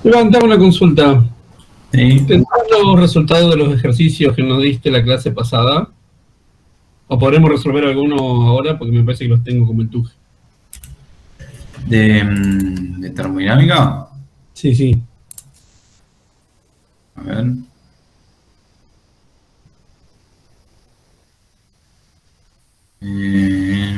Levantame una consulta. Sí. ¿Tendrás los resultados de los ejercicios que nos diste la clase pasada? ¿O podremos resolver algunos ahora? Porque me parece que los tengo como el tuje. De termodinámica. Sí, sí. A ver. Eh,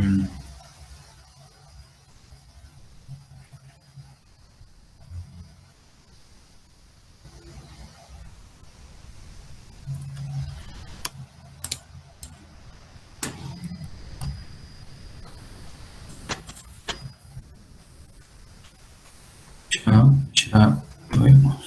ya lo vemos.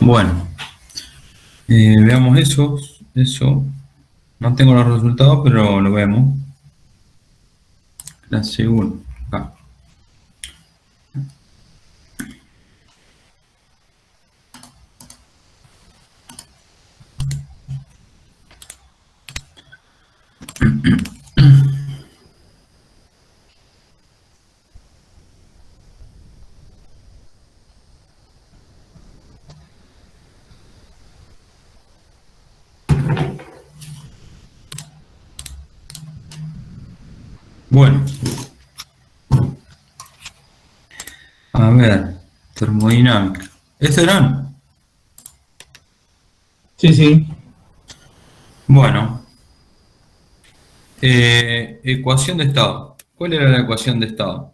Bueno, veamos eso. Eso. No tengo los resultados, pero lo vemos. Clase 1. Acá. Bueno, a ver. Termodinámica. ¿Estos eran? Sí, sí. Bueno. Ecuación de estado. ¿Cuál era la ecuación de estado?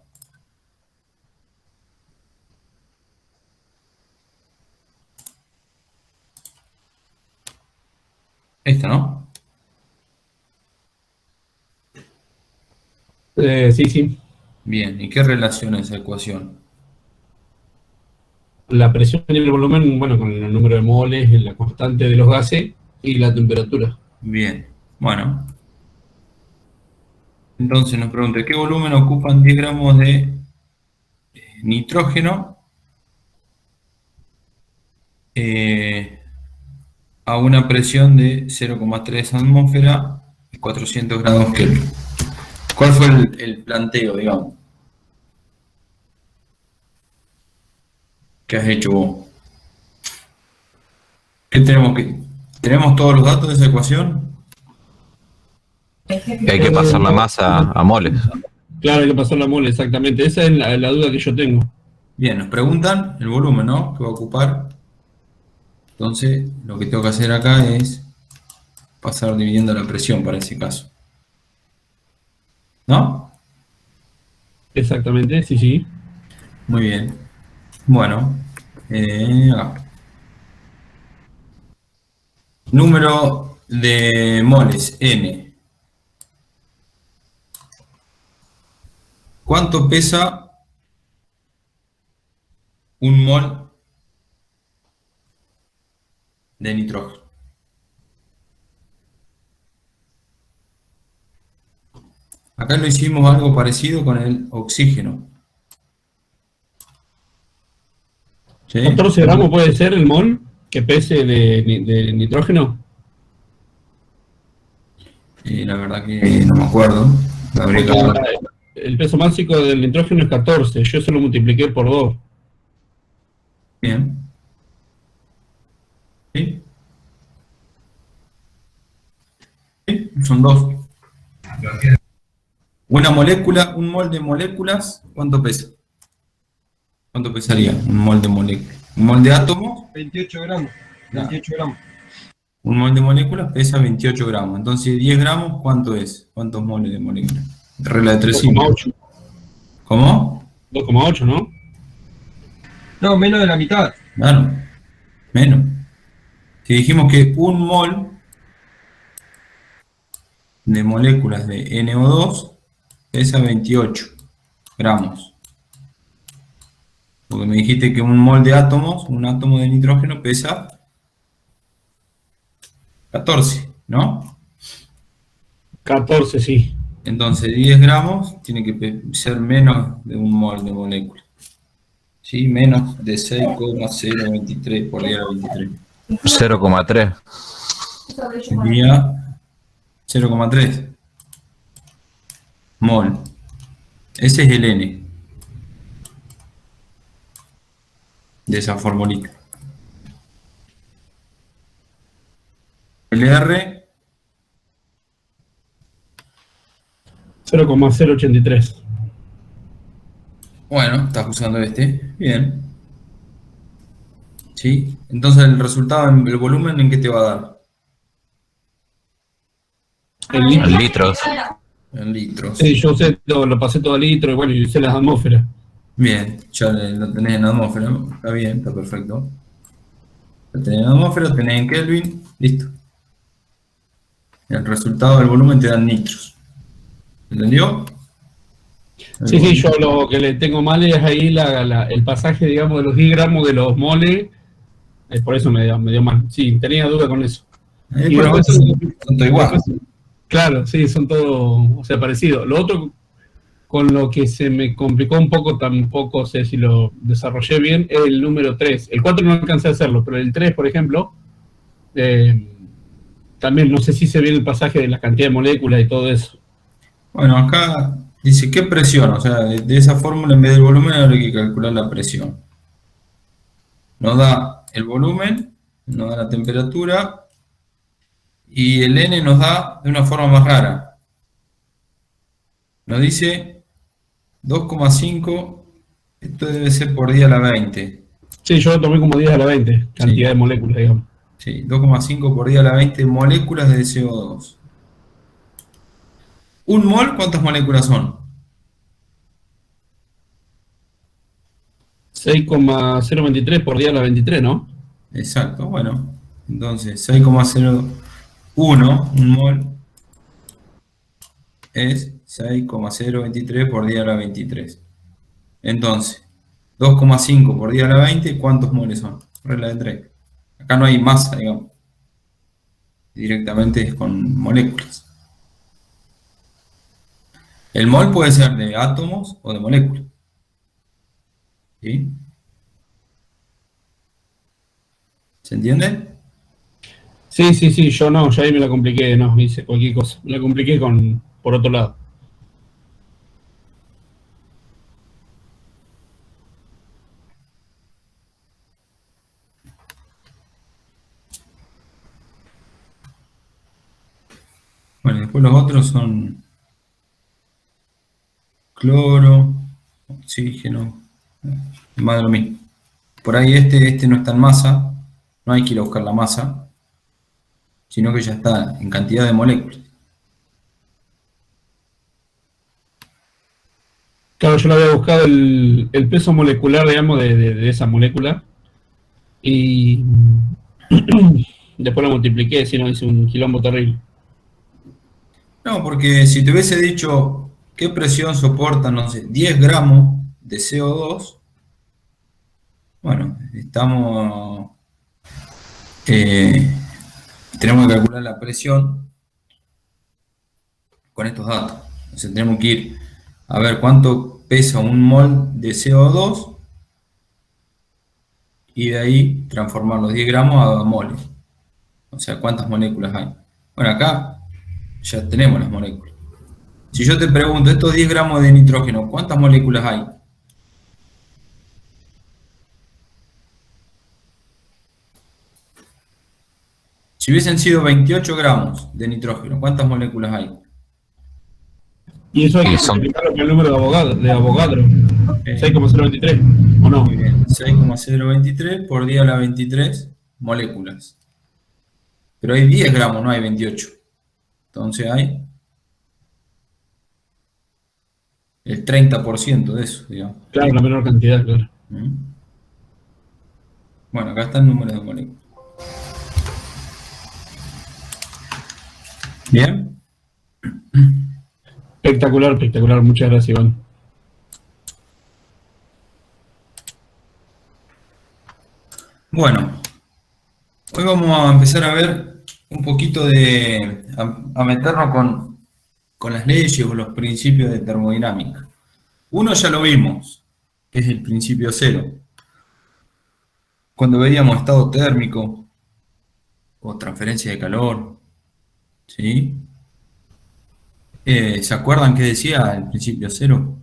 Esta, ¿no? Sí, sí. Bien, ¿y qué relaciona esa ecuación? La presión y el volumen, bueno, con el número de moles, la constante de los gases y la temperatura. Bien, bueno. Entonces nos pregunta, ¿qué volumen ocupan 10 gramos de nitrógeno eh, a una presión de 0,3 atmósfera y 400 grados Kelvin? ¿Cuál fue el planteo, digamos, que has hecho vos? ¿Qué tenemos que... ¿Tenemos todos los datos de esa ecuación? Que hay que pasar la masa a moles. Claro, hay que pasar la mole, exactamente. Esa es la duda que yo tengo. Bien, nos preguntan el volumen, ¿no? Que va a ocupar. Entonces, lo que tengo que hacer acá es pasar dividiendo la presión para ese caso. ¿No? Exactamente, sí, sí. Muy bien. Bueno, acá. Número de moles, N. ¿Cuánto pesa un mol de nitrógeno? Acá lo hicimos algo parecido con el oxígeno. ¿Sí? 14 gramos puede ser el mol que pese de nitrógeno. La verdad que no me acuerdo. La habría que Porque ver. el peso máximo del nitrógeno es 14, yo eso lo multipliqué por 2. Bien. ¿Sí? ¿Sí? Son dos. Una molécula, un mol de moléculas, ¿cuánto pesa? ¿Cuánto pesaría un mol de moléculas? ¿Un mol de átomos? 28 gramos. Claro. 28 gramos. Un mol de moléculas pesa 28 gramos. Entonces, 10 gramos, ¿cuánto es? ¿Cuántos moles de moléculas? Regla de 3 simples. 2,8. ¿Cómo? 2,8, ¿no? No, menos de la mitad. Claro, menos. Si dijimos que un mol de moléculas de NO2 pesa 28 gramos. Porque me dijiste que un mol de átomos, un átomo de nitrógeno pesa 14, ¿no? 14, sí. Entonces 10 gramos tiene que ser menos de un mol de molécula. ¿Sí? Menos de 6,023 por 10 a la 23. 0,3. Sería 0,3 mol. Ese es el N de esa formulita. El R, 0,083. bueno, estás usando este. Bien. ¿Sí? Entonces el resultado, el volumen, ¿en qué te va a dar? En litros. En litros. En litros. Sí, yo usé lo pasé todo a litro y bueno, y usé las atmósferas. Bien, ya lo tenés en atmósfera. Está bien, está perfecto. Lo tenés en atmósfera, lo tenés en Kelvin. Listo. El resultado del volumen te dan nitros. ¿Entendió? Sí, sí, yo lo que le tengo mal es ahí el pasaje, digamos, de los 10 gramos de los moles. Por eso me dio mal. Sí, tenía duda con eso. Y Por después, son todo igual. claro, sí, son todos, o sea, parecidos. Lo otro con lo que se me complicó un poco, tampoco sé si lo desarrollé bien, es el número 3. El 4 no alcancé a hacerlo, pero el 3, por ejemplo, también no sé si se viene el pasaje de la cantidad de moléculas y todo eso. Bueno, acá dice qué presión, o sea, de esa fórmula en vez del volumen habría que calcular la presión. Nos da el volumen, nos da la temperatura y el N nos da de una forma más rara. Nos dice 2,5, esto debe ser por 10 a la 20. Sí, yo lo tomé como 10 a la 20, cantidad Sí. de moléculas, digamos. Sí, 2,5 por 10 a la 20 moléculas de CO2. ¿Un mol cuántas moléculas son? 6,023 por día a la 23, ¿no? Exacto, bueno. Entonces, 6,01, un mol, es 6,023 por 10 a la 23. Entonces, 2,5 por 10 a la 20, ¿cuántos moles son? Regla de 3. Acá no hay masa, digamos. Directamente es con moléculas. El mol puede ser de átomos o de moléculas. ¿Sí? ¿Se entiende? Sí, sí, sí, yo no, ya ahí me la compliqué, no, hice cualquier cosa. Me la compliqué por otro lado. Bueno, después los otros son cloro, oxígeno, más de lo mismo. Por ahí este no está en masa, no hay que ir a buscar la masa, sino que ya está en cantidad de moléculas. Claro, yo le había buscado el peso molecular, digamos, de esa molécula. Y después lo multipliqué, si no hice un quilombo terrible. No, porque si te hubiese dicho qué presión soporta, no sé, 10 gramos de CO2, bueno, tenemos que calcular la presión con estos datos. Entonces tenemos que ir a ver cuánto pesa un mol de CO2 y de ahí transformar los 10 gramos a moles. O sea, cuántas moléculas hay. Bueno, acá ya tenemos las moléculas. Si yo te pregunto, estos 10 gramos de nitrógeno, ¿cuántas moléculas hay? Si hubiesen sido 28 gramos de nitrógeno, ¿cuántas moléculas hay? Y eso hay Y que son- multiplicarlo por el número de Avogadro. Eh, 6,023, ¿o no? Muy bien, 6,023 por 10 a la 23 moléculas. Pero hay 10 gramos, no hay 28. Entonces hay el 30% de eso, digamos. Claro, la menor cantidad, claro. ¿Mm? Bueno, acá está el número de moléculas. Bien. Espectacular, espectacular. Muchas gracias, Iván. Bueno, hoy vamos a empezar a ver un poquito a meternos con las leyes o los principios de termodinámica. Uno ya lo vimos, que es el principio cero. Cuando veíamos estado térmico o transferencia de calor, ¿sí? ¿Se acuerdan qué decía el principio cero?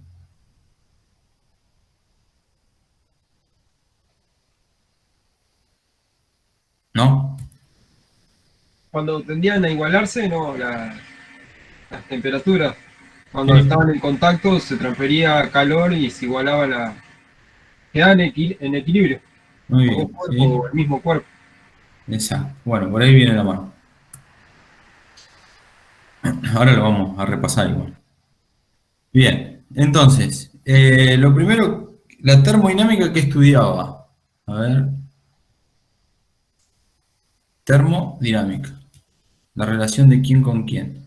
¿No? Cuando tendían a igualarse, no, las temperaturas. Cuando estaban en contacto se transfería calor y se igualaba quedaban en equilibrio. Muy Los dos bien, cuerpos, ¿sí? o el mismo cuerpo. Exacto. Bueno, por ahí viene la mano. Ahora lo vamos a repasar igual. Bien, entonces, lo primero, la termodinámica que estudiaba. A ver. Termodinámica. La relación de quién con quién.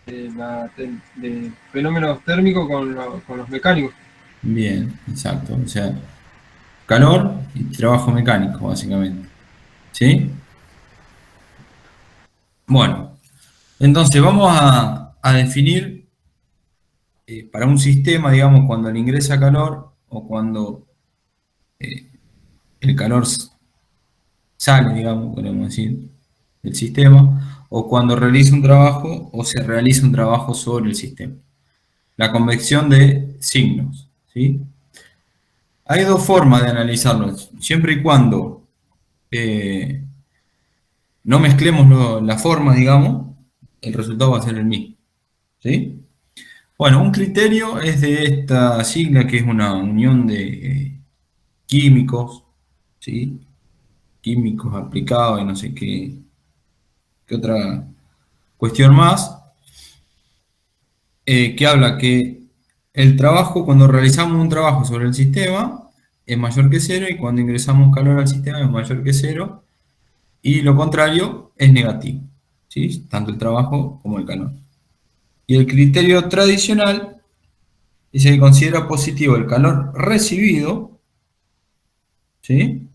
De fenómenos térmicos con los mecánicos. Bien, exacto. O sea, calor y trabajo mecánico, básicamente. ¿Sí? Bueno, entonces vamos a definir para un sistema, digamos, cuando le ingresa calor o cuando eh, el calor sale, digamos, podemos decir, del sistema, o cuando realiza un trabajo o se realiza un trabajo sobre el sistema. La convección de signos, ¿sí? Hay dos formas de analizarlo, siempre y cuando no mezclemos las formas, digamos, el resultado va a ser el mismo, ¿sí? Bueno, un criterio es de esta sigla que es una unión de químicos, ¿sí? Químicos aplicados y no sé qué otra cuestión más, que habla que el trabajo, cuando realizamos un trabajo sobre el sistema, es mayor que cero y cuando ingresamos calor al sistema es mayor que cero y lo contrario es negativo, ¿sí? Tanto el trabajo como el calor. Y el criterio tradicional dice que considera positivo el calor recibido, ¿sí?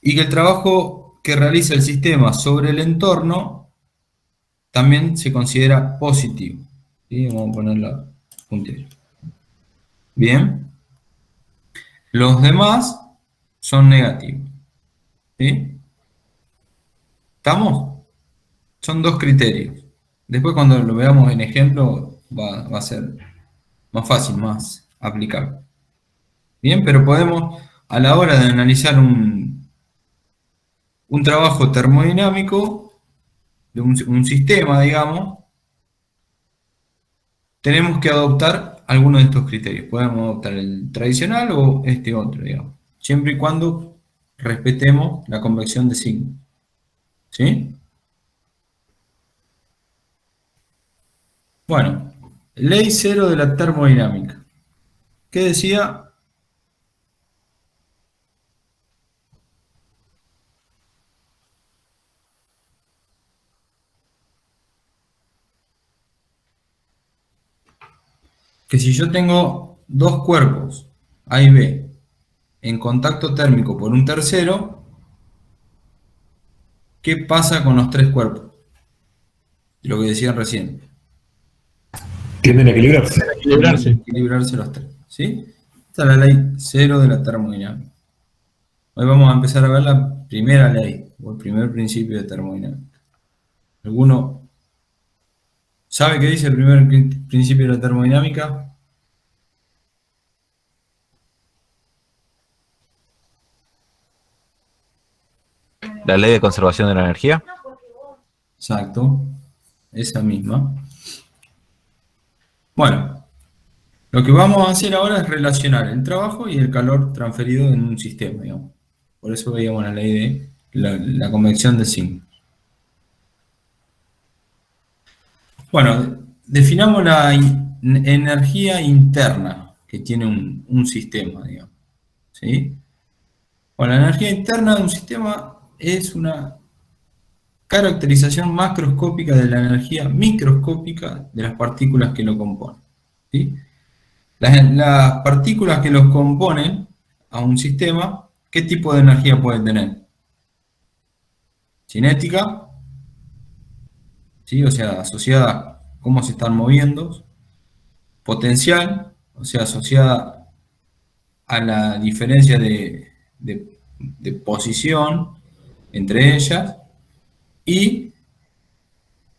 Y que el trabajo que realiza el sistema sobre el entorno también se considera positivo, ¿sí? Vamos a ponerla puntero. Bien. Los demás son negativos, ¿sí? ¿Estamos? Son dos criterios. Después cuando lo veamos en ejemplo va a ser más fácil, más aplicable. Bien, pero podemos, a la hora de analizar un trabajo termodinámico, de un sistema, digamos, tenemos que adoptar alguno de estos criterios. Podemos adoptar el tradicional o este otro, digamos. Siempre y cuando respetemos la convección de signos. ¿Sí? Bueno, ley cero de la termodinámica. ¿Qué decía? Que si yo tengo dos cuerpos, A y B, en contacto térmico por un tercero, ¿qué pasa con los tres cuerpos? Lo que decían recién. Tienden a equilibrarse. Equilibrarse. Equilibrarse los tres. ¿Sí? Esta es la ley cero de la termodinámica. Hoy vamos a empezar a ver la primera ley, o el primer principio de termodinámica. ¿Alguno sabe qué dice el primer principio de la termodinámica? La ley de conservación de la energía. Exacto, esa misma. Bueno, lo que vamos a hacer ahora es relacionar el trabajo y el calor transferido en un sistema, digamos. Por eso veíamos la ley de la convección de signos. Bueno, definamos la energía interna que tiene un sistema, digamos. ¿Sí? Bueno, la energía interna de un sistema es una caracterización macroscópica de la energía microscópica de las partículas que lo componen. ¿Sí? Las partículas que los componen a un sistema, ¿qué tipo de energía pueden tener? Cinética, ¿sí? O sea, asociada a cómo se están moviendo. Potencial, o sea, asociada a la diferencia de posición entre ellas. Y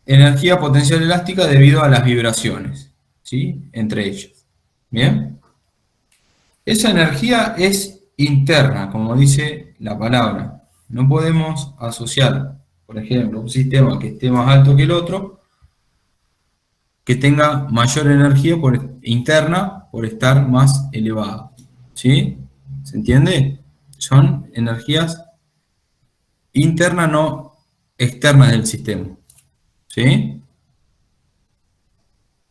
energía potencial elástica debido a las vibraciones, ¿sí? Entre ellas. ¿Bien? Esa energía es interna, como dice la palabra. No podemos asociar, por ejemplo, un sistema que esté más alto que el otro, que tenga mayor energía interna por estar más elevado. ¿Sí? ¿Se entiende? Son energías internas, no externas del sistema. ¿Sí?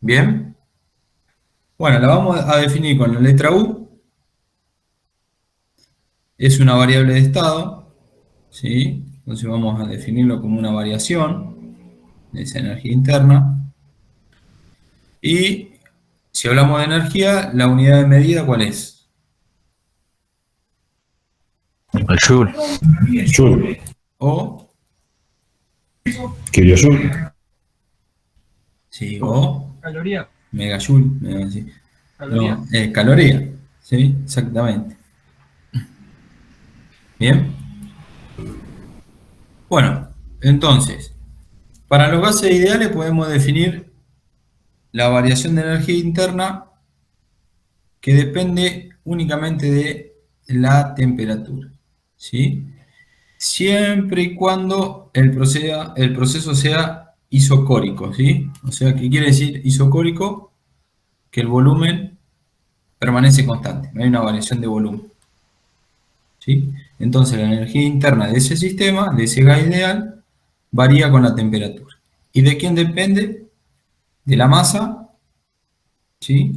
¿Bien? Bueno, la vamos a definir con la letra U. Es una variable de estado, ¿sí? Entonces vamos a definirlo como una variación de esa energía interna. Y si hablamos de energía, la unidad de medida, ¿cuál es? El Joule. Joule. O, Kilojoule. sí, o Caloría. megajoule, sí. Caloría. No, caloría, ¿sí? Exactamente. Bien. Bueno, entonces, para los gases ideales podemos definir la variación de energía interna que depende únicamente de la temperatura, ¿sí? Siempre y cuando el proceso sea isocórico, ¿sí? O sea, ¿qué quiere decir isocórico? Que el volumen permanece constante, no hay una variación de volumen, ¿sí? Entonces la energía interna de ese sistema, de ese gas ideal, varía con la temperatura. ¿Y de quién depende? De la masa, ¿sí?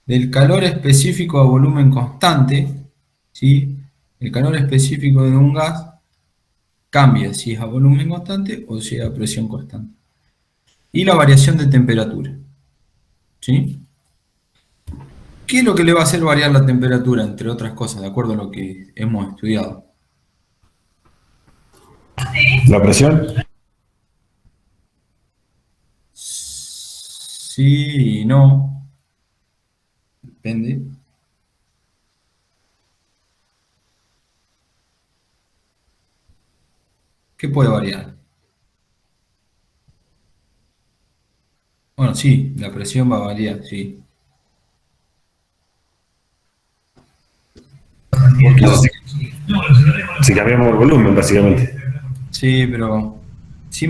Del calor específico a volumen constante, ¿sí? El calor específico de un gas cambia si es a volumen constante o si es a presión constante. Y la variación de temperatura, ¿sí? ¿Qué es lo que le va a hacer variar la temperatura, entre otras cosas, de acuerdo a lo que hemos estudiado? La presión. Sí y no. Depende. ¿Qué puede variar? Bueno, sí, la presión va a variar, sí. Si cambiamos el volumen, básicamente. Sí, pero sí,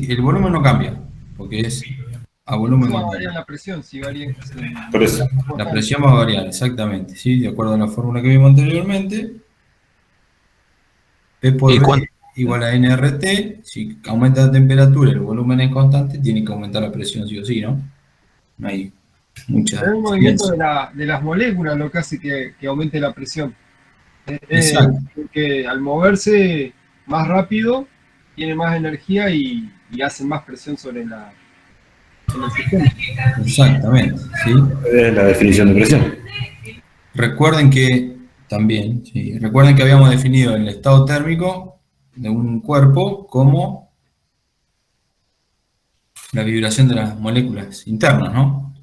el volumen no cambia, porque es a volumen ¿Cómo constante. varía la presión? Si varía. Por eso. La presión va a variar, exactamente, ¿sí? De acuerdo a la fórmula que vimos anteriormente. P por ¿Y V cuánto? igual a nRT. Si aumenta la temperatura y el volumen es constante, tiene que aumentar la presión sí o sí, ¿no? No hay mucha Es el movimiento ciencia. de las moléculas lo que hace que aumente la presión. Exacto, Que al moverse más rápido, tiene más energía y hace más presión sobre el sistema. exactamente, ¿sí? Es la definición de presión. Recuerden que también, sí, recuerden que habíamos definido el estado térmico de un cuerpo como la vibración de las moléculas internas, ¿no?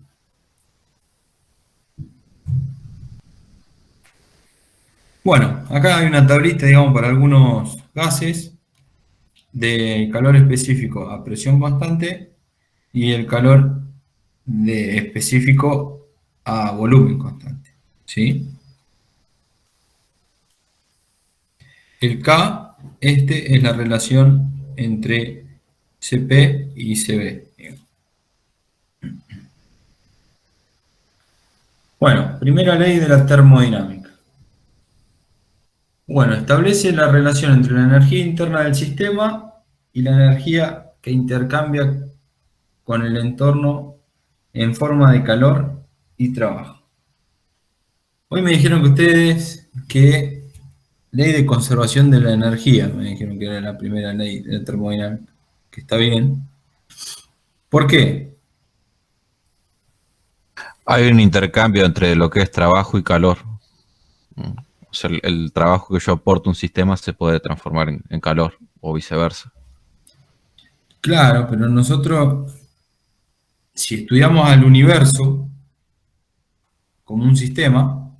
Bueno, acá hay una tablita, digamos, para algunos gases. de calor específico a presión constante y el calor específico a volumen constante, ¿sí? El K, es la relación entre CP y CB. Bueno, primera ley de la termodinámica. Bueno, establece la relación entre la energía interna del sistema y la energía que intercambia con el entorno en forma de calor y trabajo. Hoy me dijeron que ustedes que ley de conservación de la energía, me dijeron que era la primera ley de la termodinámica, que está bien. ¿Por qué? Hay un intercambio entre lo que es trabajo y calor. O sea, el trabajo que yo aporto a un sistema se puede transformar en calor o viceversa. Claro, pero nosotros, si estudiamos al universo como un sistema,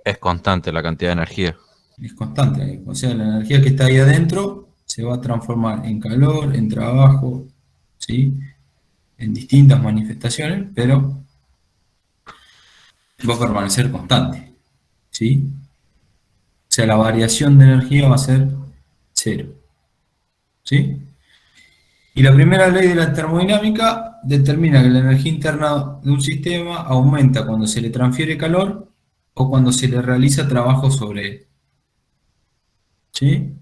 Es constante la cantidad de energía. es constante. O sea, la energía que está ahí adentro se va a transformar en calor, en trabajo, ¿sí? En distintas manifestaciones, pero va a permanecer constante, ¿sí? O sea, la variación de energía va a ser cero, ¿sí? Y la primera ley de la termodinámica determina que la energía interna de un sistema aumenta cuando se le transfiere calor o cuando se le realiza trabajo sobre él, ¿sí?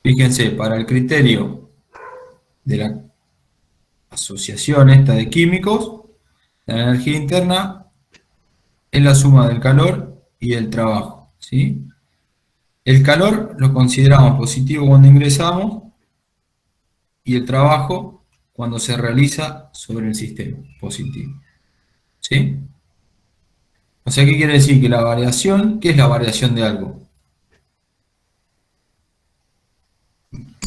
Fíjense, para el criterio de la asociación esta de químicos, la energía interna es la suma del calor y del trabajo, ¿sí? El calor lo consideramos positivo cuando ingresamos y el trabajo cuando se realiza sobre el sistema, positivo, ¿sí? O sea, ¿qué quiere decir? Que la variación, ¿qué es la variación de algo?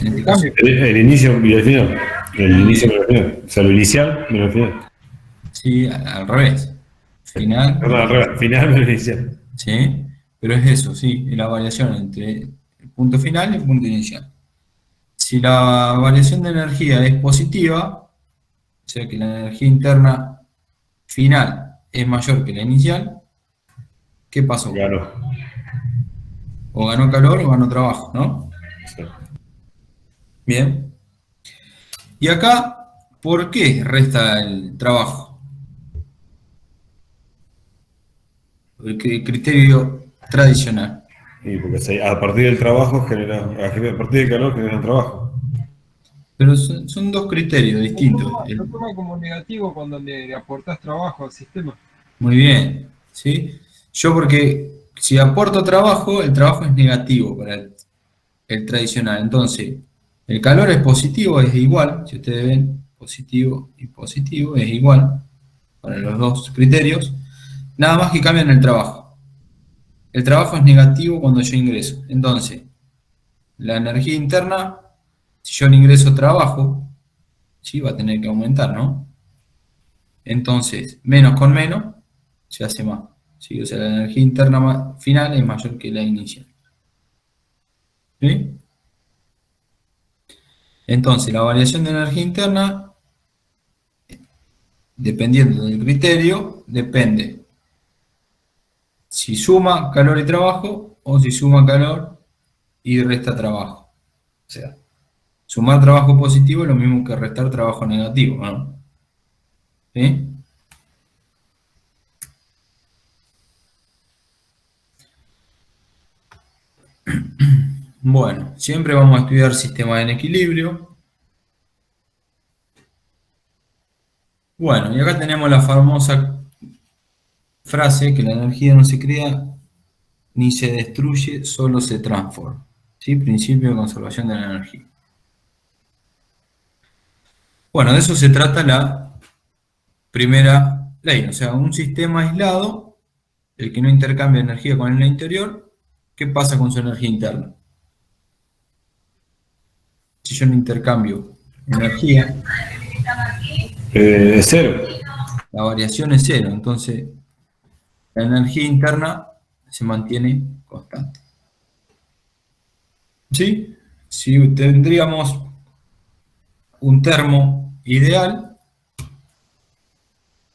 En este caso, El inicio y el final. El inicio y el final. O sea, lo inicial y el final. sí, al revés. Final, Perdón, al revés. Final y el inicial. ¿sí? Pero es eso, sí, es la variación entre el punto final y el punto inicial. Si la variación de energía es positiva, o sea que la energía interna final es mayor que la inicial, ¿qué pasó? Ganó. O ganó calor o ganó trabajo, ¿no? Sí. Bien. Y acá, ¿por qué resta el trabajo? El criterio tradicional. Y porque a partir del trabajo genera, a partir del calor genera trabajo. Pero son dos criterios distintos. Lo toma como negativo cuando le aportás trabajo al sistema. Muy bien, ¿sí? Yo porque si aporto trabajo, el trabajo es negativo para el tradicional. Entonces, el calor es positivo, es igual. Si ustedes ven, positivo y positivo es igual para los dos criterios. Nada más que cambian el trabajo. El trabajo es negativo cuando yo ingreso. Entonces, la energía interna, si yo le ingreso trabajo, sí, va a tener que aumentar, ¿no? Entonces, menos con menos, se hace más, ¿sí? O sea, la energía interna final es mayor que la inicial, ¿sí? Entonces, la variación de energía interna, dependiendo del criterio, depende si suma calor y trabajo o si suma calor y resta trabajo. O sea, sumar trabajo positivo es lo mismo que restar trabajo negativo, ¿no? ¿Sí? Bueno, siempre vamos a estudiar sistemas en equilibrio. Bueno, y acá tenemos la famosa frase que la energía no se crea ni se destruye, solo se transforma. ¿Sí? Principio de conservación de la energía. Bueno, de eso se trata la primera ley. O sea, un sistema aislado, el que no intercambia energía con el interior, ¿qué pasa con su energía interna? Si yo no intercambio energía, Cero. la variación es cero, entonces la energía interna se mantiene constante. ¿Sí? Si tendríamos un termo ideal,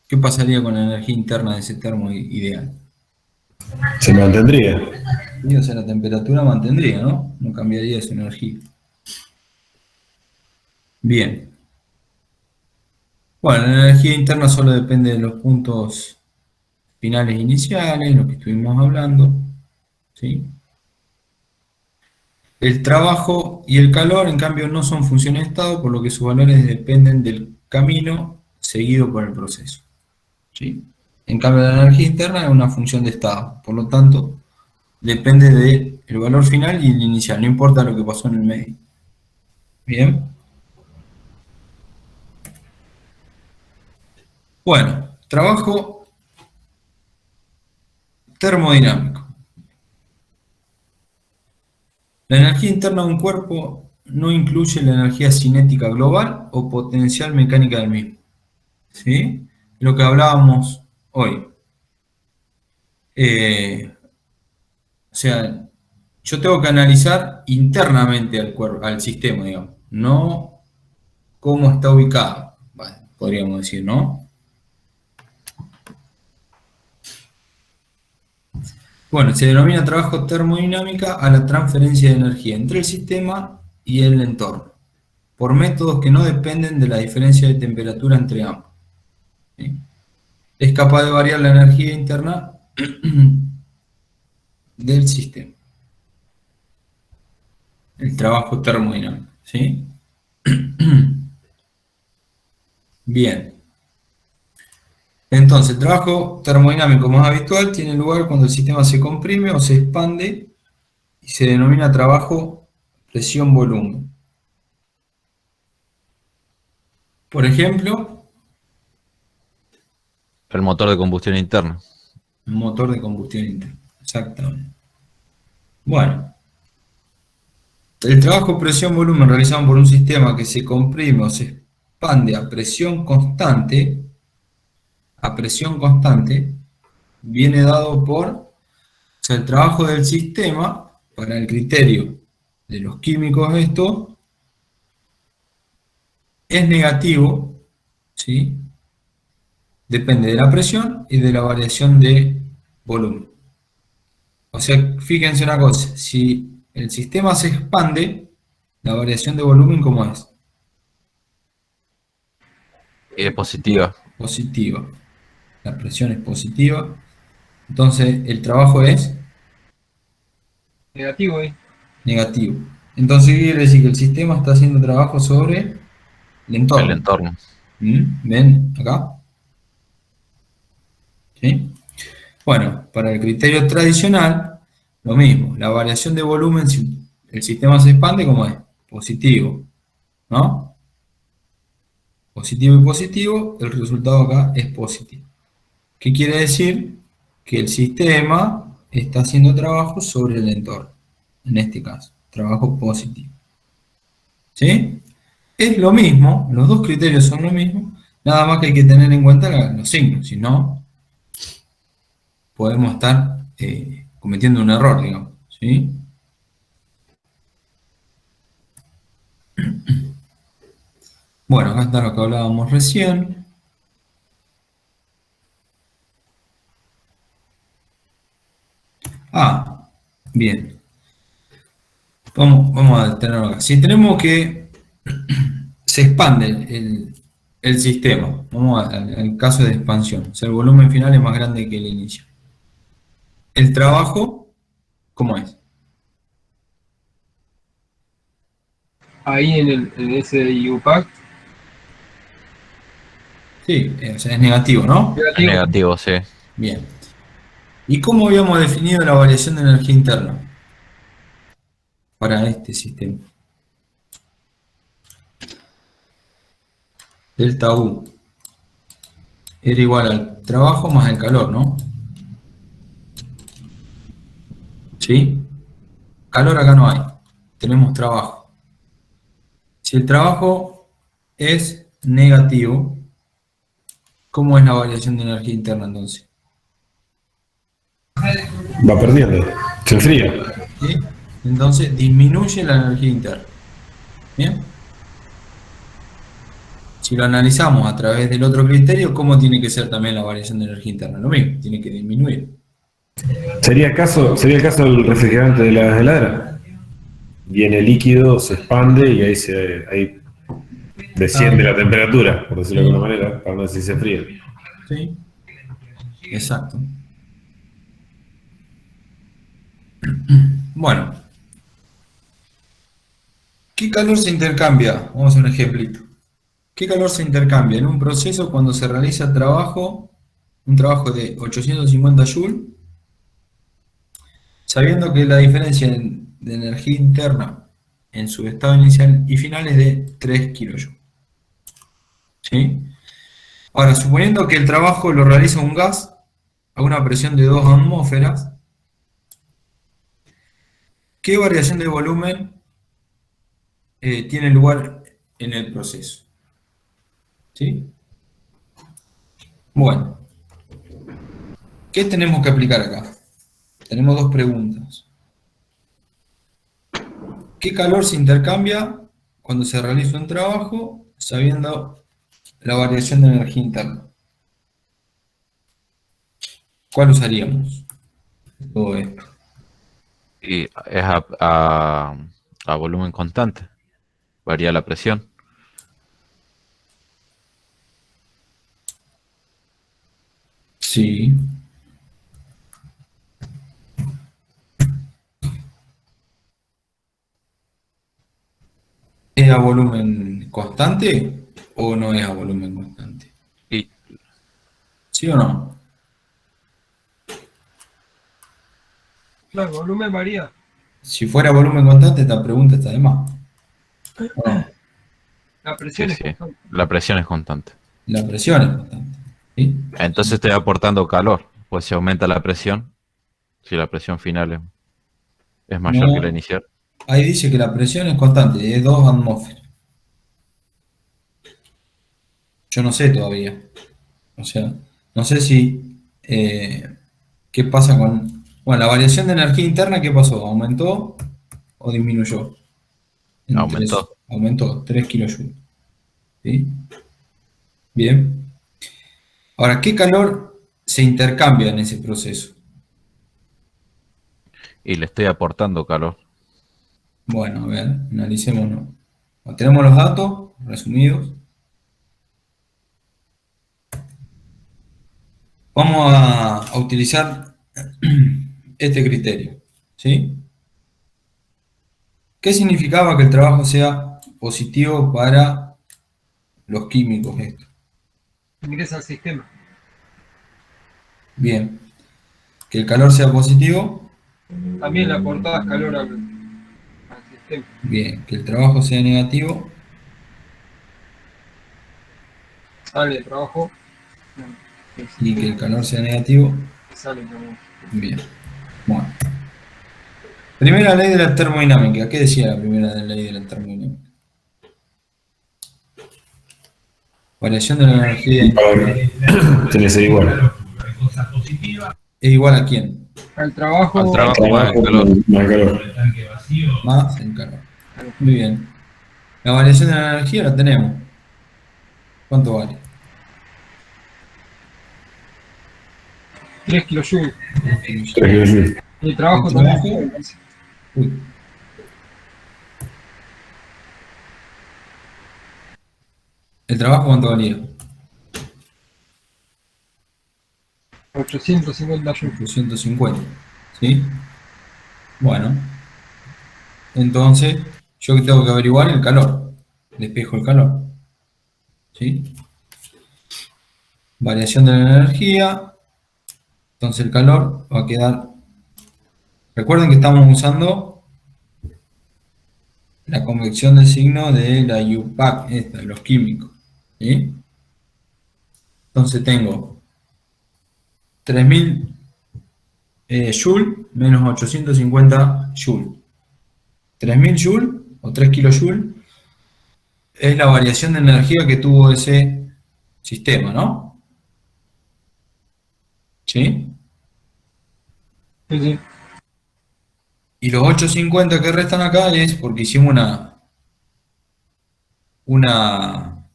¿qué pasaría con la energía interna de ese termo ideal? Se mantendría. Sí, o sea, la temperatura mantendría, ¿no? No cambiaría su energía. Bien. Bueno, la energía interna solo depende de los puntos finales iniciales, lo que estuvimos hablando, ¿sí? El trabajo y el calor, en cambio, no son funciones de estado, por lo que sus valores dependen del camino seguido por el proceso, ¿sí? En cambio, la energía interna es una función de estado, por lo tanto, depende del valor final y el inicial, no importa lo que pasó en el medio. Bien. Bueno, trabajo termodinámico. La energía interna de un cuerpo no incluye la energía cinética global o potencial mecánica del mismo, ¿sí? Lo que hablábamos hoy. O sea, yo tengo que analizar internamente al cuerpo, al sistema, digamos, no cómo está ubicado, bueno, podríamos decir, ¿no? Bueno, se denomina trabajo termodinámica a la transferencia de energía entre el sistema y el entorno, por métodos que no dependen de la diferencia de temperatura entre ambos, ¿sí? Es capaz de variar la energía interna del sistema. El trabajo termodinámico, ¿sí? Bien. Entonces, el trabajo termodinámico más habitual tiene lugar cuando el sistema se comprime o se expande y se denomina trabajo presión-volumen. Por ejemplo, El motor de combustión interna. un motor de combustión interna. Exactamente. Bueno, el trabajo presión-volumen realizado por un sistema que se comprime o se expande a presión constante, viene dado por, o sea, el trabajo del sistema, para el criterio de los químicos esto, es negativo, ¿sí? Depende de la presión y de la variación de volumen. O sea, fíjense una cosa, si el sistema se expande, la variación de volumen, ¿cómo es? Es positiva. Positiva. La presión es positiva. Entonces, el trabajo es Negativo ahí. negativo. Entonces, quiere decir que el sistema está haciendo trabajo sobre el El entorno. entorno. ¿Ven acá? ¿Sí? Bueno, para el criterio tradicional, lo mismo. La variación de volumen, si el sistema se expande, ¿cómo es? Positivo, ¿no? Positivo y positivo, el resultado acá es positivo. ¿Qué quiere decir? Que el sistema está haciendo trabajo sobre el entorno, en este caso, trabajo positivo. ¿Sí? Es lo mismo, los dos criterios son lo mismo, nada más que hay que tener en cuenta los signos, si no, podemos estar cometiendo un error, digamos. ¿Sí? Bueno, acá está lo que hablábamos recién. Ah, bien. Vamos a detenerlo acá. Si tenemos que se expande el sistema, vamos al caso de expansión, o sea, el volumen final es más grande que el inicio. El trabajo, ¿cómo es? Ahí en ese UPAC, Sí, o sea, es negativo, ¿no? Es negativo. negativo, sí. Bien. ¿Y cómo habíamos definido la variación de energía interna para este sistema? Delta U era igual al trabajo más el calor, ¿no? ¿Sí? Calor acá no hay, tenemos trabajo. Si el trabajo es negativo, ¿cómo es la variación de energía interna entonces? Va perdiendo. Se enfría. ¿Sí? entonces disminuye la energía interna. ¿Bien? Si lo analizamos a través del otro criterio, ¿cómo tiene que ser también la variación de energía interna? Lo mismo, tiene que disminuir. ¿Sería el caso del refrigerante de la heladera? Viene líquido, se expande y ahí desciende la temperatura, por decirlo de alguna manera, para no decir se fría. ¿Sí? Exacto. Bueno, ¿qué calor se intercambia? Vamos a hacer un ejemplito. ¿Qué calor se intercambia en un proceso cuando se realiza un trabajo de 850 Joule, sabiendo que la diferencia de energía interna en su estado inicial y final es de 3 kJ? ¿Sí? Ahora, suponiendo que el trabajo lo realiza un gas a una presión de 2 atmósferas, ¿qué variación de volumen tiene lugar en el proceso? ¿Sí? Bueno, ¿qué tenemos que aplicar acá? Tenemos dos preguntas. ¿Qué calor se intercambia cuando se realiza un trabajo sabiendo la variación de energía interna? ¿Cuál usaríamos? Todo esto. Y es a volumen constante. Varía la presión. Sí. ¿Es a volumen constante o no es a volumen constante? Y ¿Sí o no? Claro, el volumen varía. Si fuera volumen constante, esta pregunta está de más. ¿O no? La sí, presión es sí. constante. La presión es constante. La presión es constante. ¿Sí? Entonces estoy aportando calor. Pues si aumenta la presión, si la presión final es mayor que la No, inicial. ahí dice que la presión es constante, es 2 atmósferas. Yo no sé todavía. O sea, no sé si... ¿qué pasa con... Bueno, la variación de energía interna, ¿qué pasó? ¿Aumentó o disminuyó? Aumentó. Aumentó, 3 kilojoules. ¿Sí? Bien. Ahora, ¿qué calor se intercambia en ese proceso? Y le estoy aportando calor. Bueno, a ver, analicémonos. Tenemos los datos resumidos. Vamos a utilizar este criterio. ¿Sí? ¿Qué significaba que el trabajo sea positivo para los químicos esto? Ingresa al sistema. Bien. Que el calor sea positivo. También le aportás calor al sistema. Bien. Que el trabajo sea negativo. Sale de trabajo. Y que el calor sea negativo. Sale también. Bien. Bueno. Primera ley de la termodinámica. ¿Qué decía la primera ley de la termodinámica? Variación de la energía Tiene que ser igual. es igual a quién? Al trabajo. Al trabajo más el Trabajo calor. más calor. Más el calor. Muy bien. La variación de la energía la tenemos. ¿Cuánto vale? 3 kilojoules. 3 kilojoules. Y el trabajo ¿El también. trabajo? Uy. ¿El trabajo cuánto valía? 850 joules. 250. ¿Sí? Bueno. Entonces, yo que tengo que averiguar el calor. Despejo el calor. ¿Sí? Variación de la energía. Entonces el calor va a quedar... Recuerden que estamos usando la convección del signo de la UPAC, esta, los químicos. ¿Sí? Entonces tengo 3000 Joule menos 850 Joule. 3000 Joule o 3 kilojoule es la variación de energía que tuvo ese sistema, ¿no? ¿Sí? Sí, sí. Y los 850 que restan acá es porque hicimos una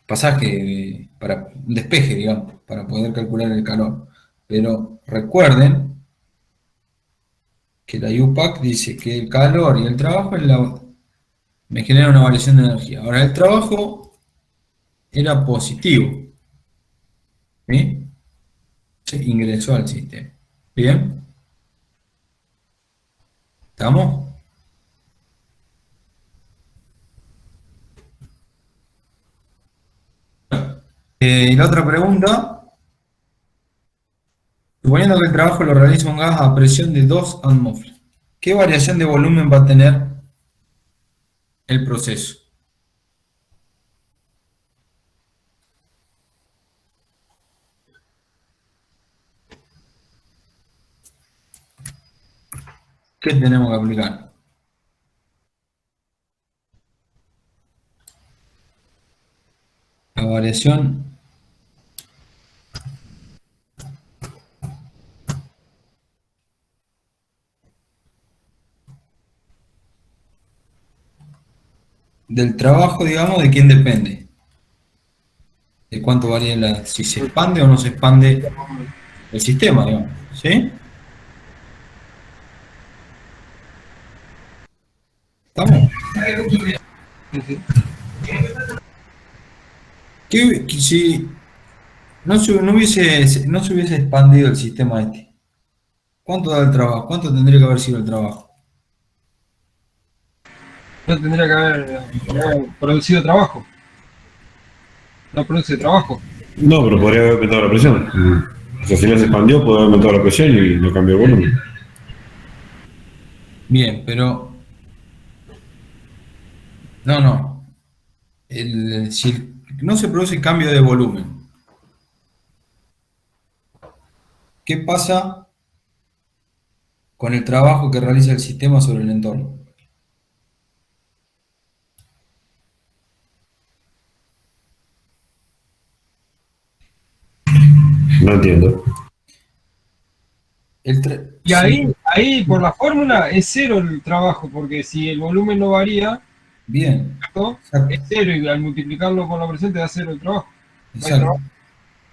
pasaje para un despeje, digamos, para poder calcular el calor. Pero recuerden que la UPAC dice que el calor y el trabajo me genera una variación de energía. Ahora, el trabajo era positivo, ¿sí? Se ingresó al sistema. ¿Bien? ¿Estamos? Y la otra pregunta, suponiendo que el trabajo lo realiza un gas a presión de 2 atmósferas, ¿qué variación de volumen va a tener el proceso? ¿Qué tenemos que aplicar? La variación del trabajo, digamos, ¿de quién depende? De cuánto varía si se expande o no se expande el sistema, digamos. ¿Sí? ¿Estamos? Si no se hubiese expandido el sistema este, ¿cuánto da el trabajo? ¿Cuánto tendría que haber sido el trabajo? No tendría que haber producido trabajo. No produce trabajo. No, pero podría haber aumentado la presión. O sea, si no se expandió, puede haber aumentado la presión y no cambió el volumen. Bien, pero... No. Si no se produce cambio de volumen, ¿qué pasa con el trabajo que realiza el sistema sobre el entorno? No entiendo. Y ahí por la fórmula es cero el trabajo, porque si el volumen no varía, Bien, ¿no? exacto, Es cero y al multiplicarlo con la presión te da cero el trabajo. No hay exacto. trabajo.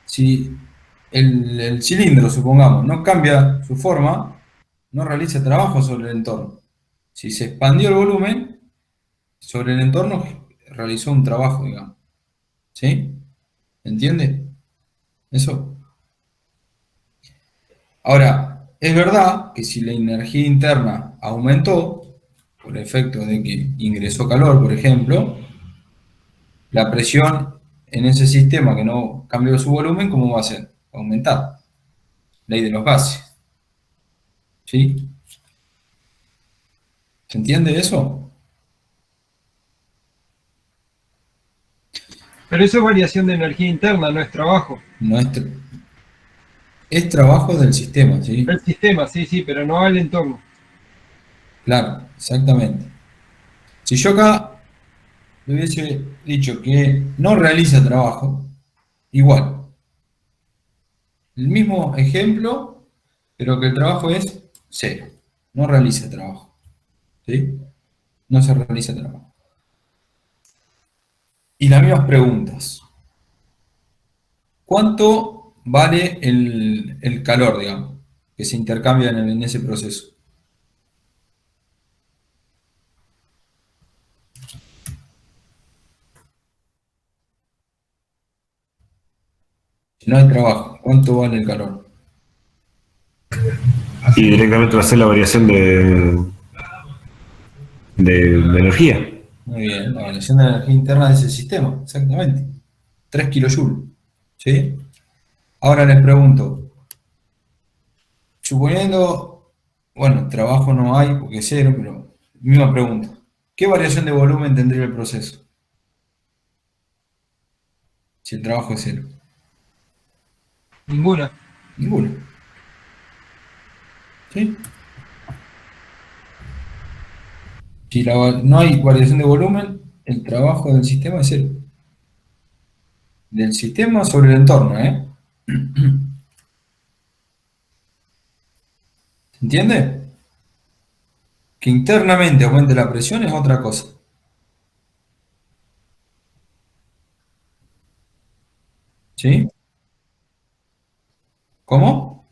Si el cilindro, supongamos, no cambia su forma, no realiza trabajo sobre el entorno. Si se expandió el volumen, sobre el entorno realizó un trabajo, digamos. ¿Sí? ¿Entiende? Eso. Ahora, es verdad que si la energía interna aumentó, por efecto de que ingresó calor, por ejemplo, la presión en ese sistema que no cambió su volumen, ¿cómo va a ser? Aumentar. Ley de los gases. ¿Sí? ¿Se entiende eso? Pero eso es variación de energía interna, no es trabajo. No es trabajo del sistema, ¿sí? El sistema, sí, pero no al entorno. Claro, exactamente. Si yo acá le hubiese dicho que no realiza trabajo, igual. El mismo ejemplo, pero que el trabajo es cero. No realiza trabajo. ¿Sí? No se realiza trabajo. Y las mismas preguntas. ¿Cuánto vale el calor, digamos, que se intercambia en ese proceso? Si no hay trabajo, ¿cuánto vale el calor? Y directamente va a ser la variación de energía. Muy bien, la variación de la energía interna de ese sistema, exactamente. 3 kilojoules. ¿Sí? Ahora les pregunto, suponiendo, bueno, trabajo no hay porque es cero, pero misma pregunta. ¿Qué variación de volumen tendría el proceso? Si el trabajo es cero. Ninguna. Ninguna. ¿Sí? Si no hay variación de volumen, el trabajo del sistema es cero. Del sistema sobre el entorno, ¿eh? ¿Se entiende? Que internamente aumente la presión es otra cosa. ¿Sí? ¿Cómo?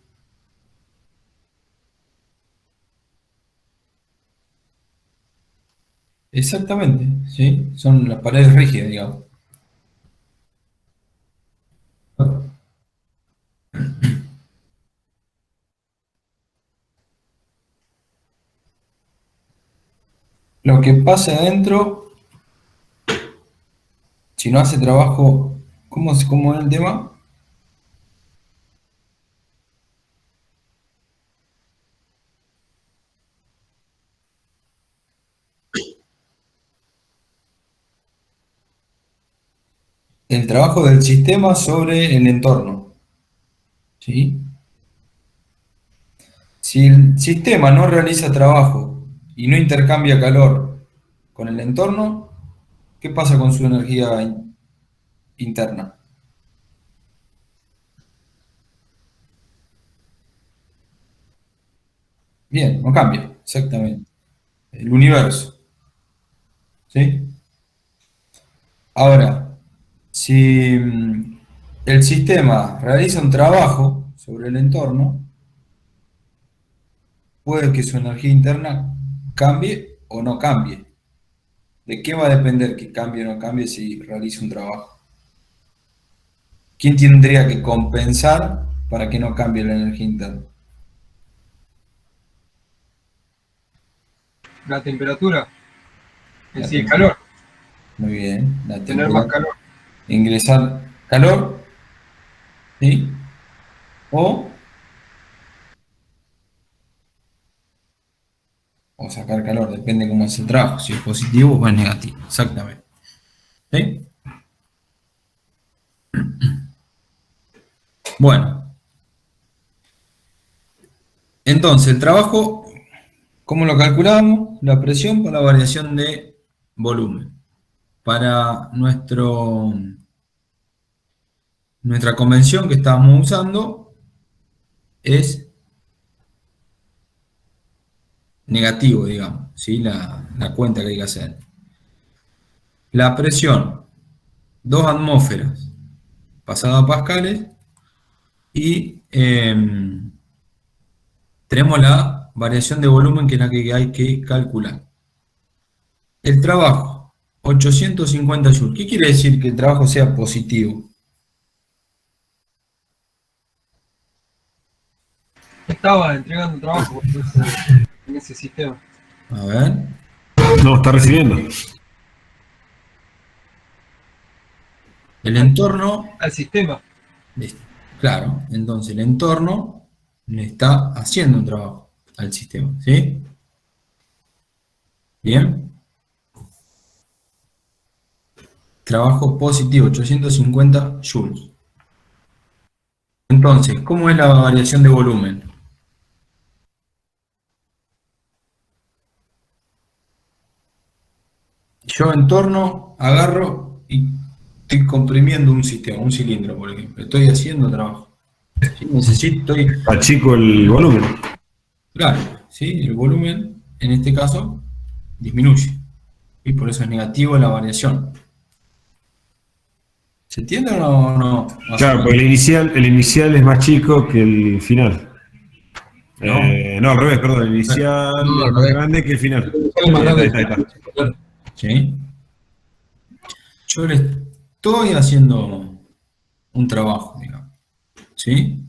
Exactamente, ¿sí? Son las paredes rígidas, digamos. Lo que pasa adentro, si no hace trabajo, ¿cómo es el tema? El trabajo del sistema sobre el entorno, ¿sí? Si el sistema no realiza trabajo y no intercambia calor con el entorno, ¿qué pasa con su energía interna? Bien, no cambia, exactamente. El universo, ¿sí? Ahora, si el sistema realiza un trabajo sobre el entorno, puede que su energía interna cambie o no cambie. ¿De qué va a depender que cambie o no cambie si realiza un trabajo? ¿Quién tendría que compensar para que no cambie la energía interna? La temperatura, La es decir, el temperatura. calor, Muy bien, la tener más temperatura. calor. Ingresar calor, ¿sí? O sacar calor, depende cómo es el trabajo, si es positivo o es negativo, exactamente. ¿Sí? Bueno, entonces el trabajo, ¿cómo lo calculamos? La presión por la variación de volumen. Para nuestra convención que estábamos usando es negativo, digamos, ¿sí? La cuenta que hay que hacer. La presión, 2 atmósferas pasada a pascales y tenemos la variación de volumen que es la que hay que calcular. El trabajo, 850 joules. ¿Qué quiere decir que el trabajo sea positivo? Estaba entregando trabajo en ese sistema. A ver. No, está recibiendo. El entorno, Al sistema. claro, entonces el entorno le está haciendo un trabajo al sistema, ¿sí? Bien. Trabajo positivo, 850 joules. Entonces, ¿cómo es la variación de volumen? Yo en torno agarro y estoy comprimiendo un sistema, un cilindro, por ejemplo. Estoy haciendo trabajo. ¿Sí? Achico el volumen. Claro, ¿sí? El volumen, en este caso, disminuye. Y por eso es negativo la variación. ¿Se entiende o no? Claro, porque el inicial es más chico que el final. No. No, al revés, perdón. El inicial No, es al más revés. grande que el final. Es más grande. Ahí está. ¿Sí? Yo le estoy haciendo un trabajo, digamos. ¿Sí?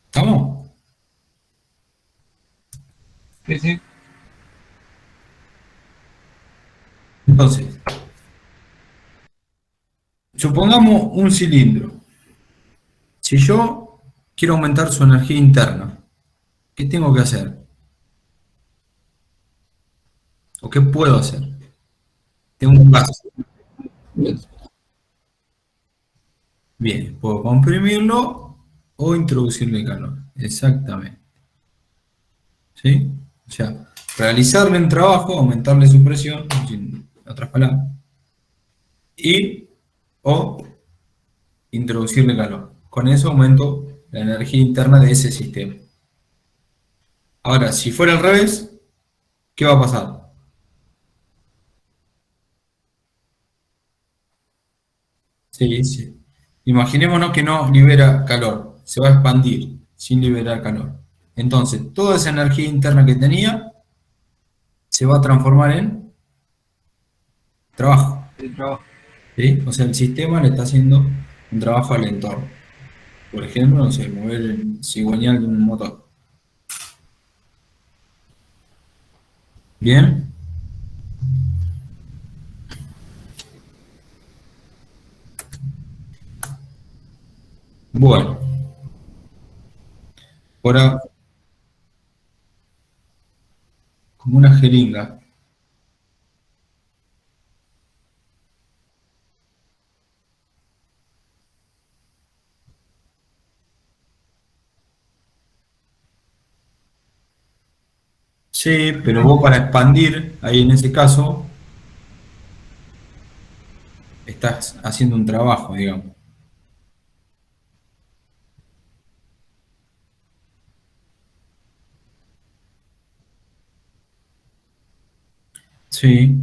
¿Estamos? Sí, sí. Entonces, supongamos un cilindro. Si yo quiero aumentar su energía interna, ¿qué tengo que hacer? ¿O qué puedo hacer? Tengo un gas. Bien, puedo comprimirlo o introducirle calor. Exactamente. ¿Sí? O sea, realizarle un trabajo, aumentarle su presión, en otras palabras, y o introducirle calor. Con eso aumento la energía interna de ese sistema. Ahora, si fuera al revés, ¿qué va a pasar? Sí, sí. Imaginémonos que no libera calor, se va a expandir sin liberar calor. Entonces, toda esa energía interna que tenía se va a transformar en trabajo. El trabajo. ¿Sí? O sea, el sistema le está haciendo un trabajo al entorno. Por ejemplo, no sé, mover el cigüeñal de un motor. ¿Bien? Bueno, ahora, como una jeringa. Sí, pero vos para expandir, ahí en ese caso, estás haciendo un trabajo, digamos. Sí.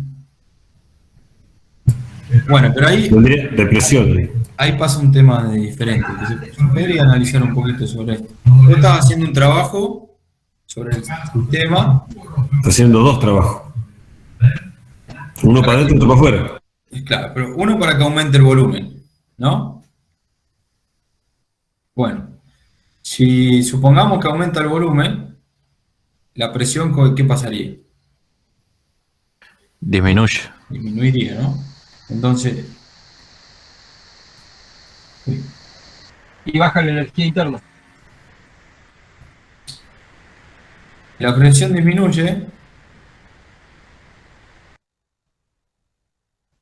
Bueno, pero Tendría depresión. ahí pasa un tema diferente, que se podría analizar un poquito sobre esto. Vos estás haciendo un trabajo sobre el sistema, Está haciendo dos trabajos. Uno para para adentro y otro para afuera. claro, pero uno para que aumente el volumen, ¿no? Bueno, si supongamos que aumenta el volumen, la presión, ¿qué pasaría? Disminuye. Disminuiría, ¿no? Entonces, uy, Y baja la energía interna. la presión disminuye,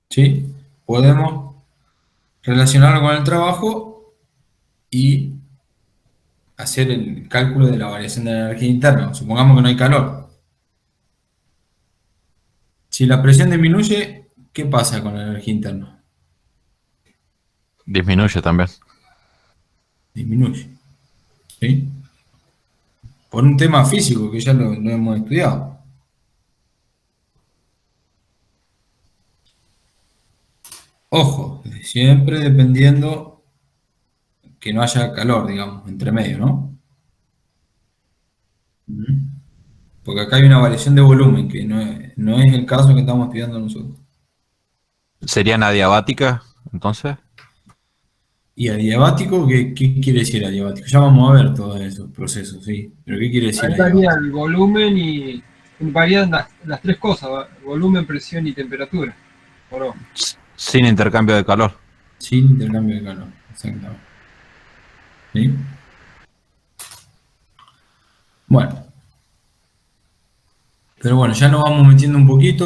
¿sí? Podemos relacionarlo con el trabajo y hacer el cálculo de la variación de la energía interna. Supongamos que no hay calor. Si la presión disminuye, ¿qué pasa con la energía interna? Disminuye también. Disminuye, ¿sí? Por un tema físico que ya lo hemos estudiado. Ojo, siempre dependiendo que no haya calor, digamos, entre medio, ¿no? Ujú. Porque acá hay una variación de volumen, que no es el caso que estamos estudiando nosotros. ¿Serían adiabáticas entonces? ¿Y adiabático? ¿Qué quiere decir adiabático? Ya vamos a ver todos esos procesos, ¿sí? Pero ¿qué quiere decir Ahí varía adiabático? el volumen y varían las tres cosas, volumen, presión y temperatura. ¿O no? Sin intercambio de calor. Sin intercambio de calor, exactamente. ¿Sí? Bueno, pero bueno, ya nos vamos metiendo un poquito.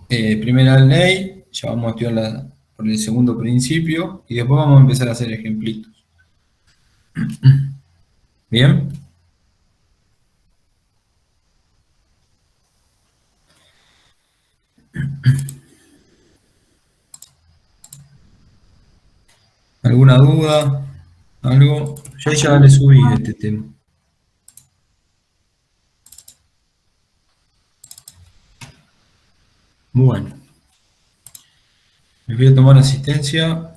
Primera ley, ya vamos a estudiar por el segundo principio y después vamos a empezar a hacer ejemplitos. ¿Bien? ¿Alguna duda? ¿Algo? Yo ya le subí este tema. Bueno, les voy a tomar asistencia.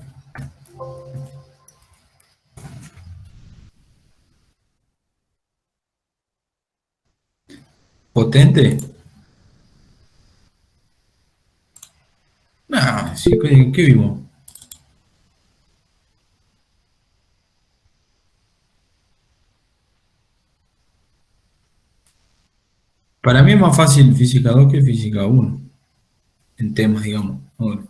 ¿Potente? Nah, sí, ¿qué vimos? Para mí es más fácil física 2 que física uno en temas, digamos. Ahora,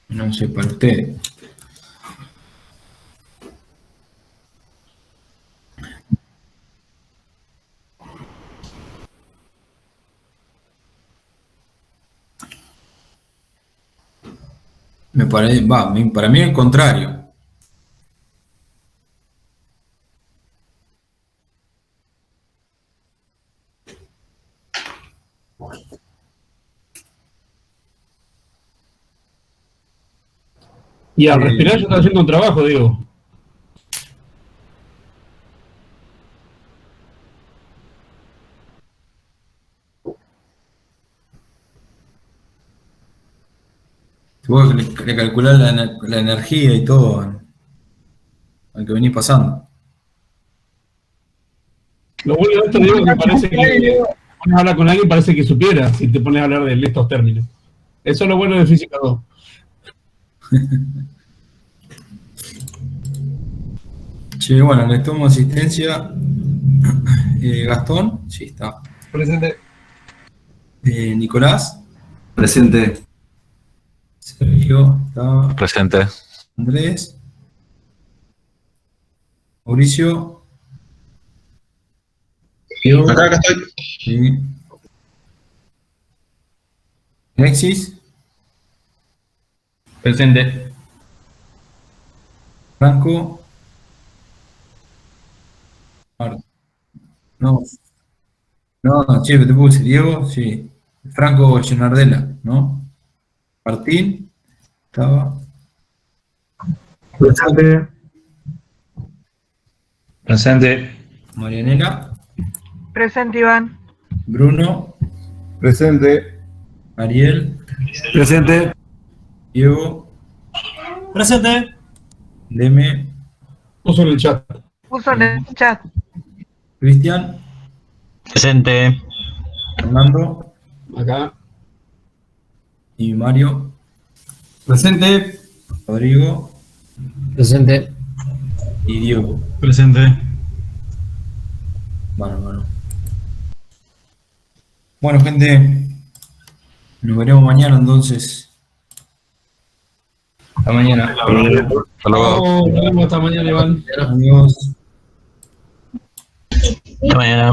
no sé, para ustedes. Me parece, va, para mí es el contrario. Y al respirar yo estaba haciendo un trabajo, digo. Tuvo que le calcular la energía y todo al que venís pasando. Lo bueno de esto, digo, que parece que te pones a hablar con alguien, parece que supiera si te pones a hablar de estos términos. Eso es lo bueno de Física 2. Che, bueno, le tomo asistencia. Gastón, sí está. Presente. Nicolás, Presente. Sergio, está. Presente. Andrés, Mauricio, Diego, Acá estoy. sí. Alexis, Presente. Franco, no, no, che, te puse Diego, sí. Franco Gianardella, ¿no? Martín, estaba. Presente. Presente. Marianela, Presente, Iván. Bruno, Presente. Ariel, Presente. Diego, Presente. Deme, Puso en el chat. Puso en el chat. Cristian, Presente. Fernando Acá. y Mario, Presente. Rodrigo Presente. y Diego. Presente. Bueno. Bueno, gente, nos veremos mañana entonces. Hasta mañana. Hasta luego. Nos vemos hasta mañana, Iván. Adiós. Hasta mañana.